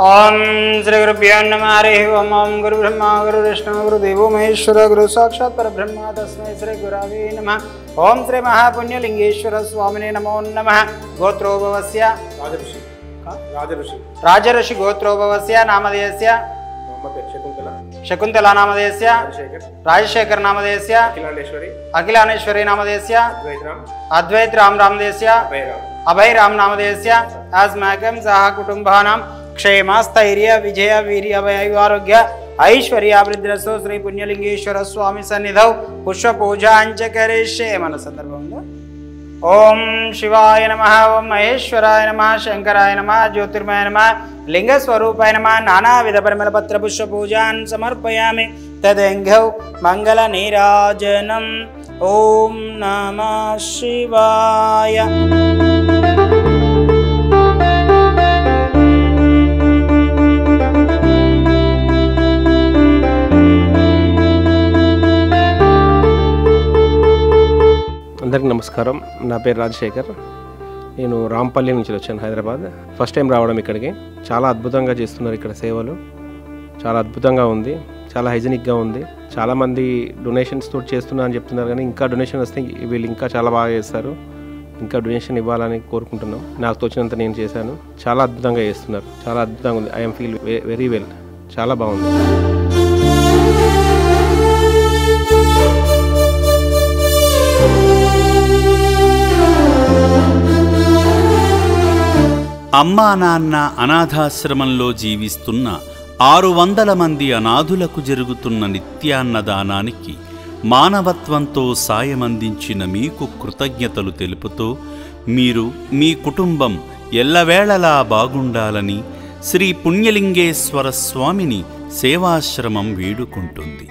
ओम श्री गुरुभ्यो नमः। हरिः ओम। ओम गुरु ब्रह्मा गुरु विष्णु गुरु देवो महेश्वर गुरु साक्षात् परब्रह्म तस्मै श्री गुरवे नमः। ओम श्री महापुण्यलिंगेश्वर स्वामिने नमो नमः। गोत्रोभवस्य राजऋषि गोत्रोभवस्य नामधेयस्य शकुन्तला नामधेयस्य राजशेखर नामधेयस्य अखिलानेश्वरी नामधेयस्य अद्वैत राम नामधेयस्य अभय राम नामधेयस्य अस्माकं सह कुटुंबानां क्षेम स्थैर्य विजय वीर्य अभयारोग्य ऐश्वर्याभिवृद्धिरस्तु। श्री पुण्यलिंगेश्वर स्वामी सन्निधौ पुष्प पूजांच करिष्ये। मन संदर्भंలో ओम शिवाय नमः, ओम महेश्वराय नमः, शंकराय नमः, ज्योतिर्मय नमः, लिंग स्वरूपाय नमः। नानाविध परिमल पत्र पुष्प पूजान् समर्पयामि। तदेंघौ मंगल नीराजनम्। ओम नमः शिवाय। అందరికీ నమస్కారం. నా పేరు రాజశేఖర్. నేను రాంపల్లి నుంచి వచ్చాను, హైదరాబాద్. ఫస్ట్ టైం రావడం ఇక్కడికి. చాలా అద్భుతంగా చేస్తున్నారు ఇక్కడ సేవలు. చాలా అద్భుతంగా ఉంది, చాలా హైజీనిక్గా ఉంది. చాలామంది డొనేషన్స్ తోటి చేస్తున్నా అని చెప్తున్నారు, కానీ ఇంకా డొనేషన్ వస్తే వీళ్ళు ఇంకా చాలా బాగా చేస్తారు. ఇంకా డొనేషన్ ఇవ్వాలని కోరుకుంటున్నాం. నాకు తోచినంత నేను చేశాను. చాలా అద్భుతంగా చేస్తున్నారు, చాలా అద్భుతంగా ఉంది. I'm feel very well. చాలా బాగుంది. అమ్మా నాన్న అనాథాశ్రమంలో జీవిస్తున్న 600 మంది అనాథులకు జరుగుతున్న నిత్యాన్నదానానికి మానవత్వంతో సాయమందించిన మీకు కృతజ్ఞతలు తెలుపుతూ మీరు మీ కుటుంబం ఎల్లవేళలా బాగుండాలని శ్రీ పుణ్యలింగేశ్వర స్వామిని సేవాశ్రమం వేడుకుంటుంది.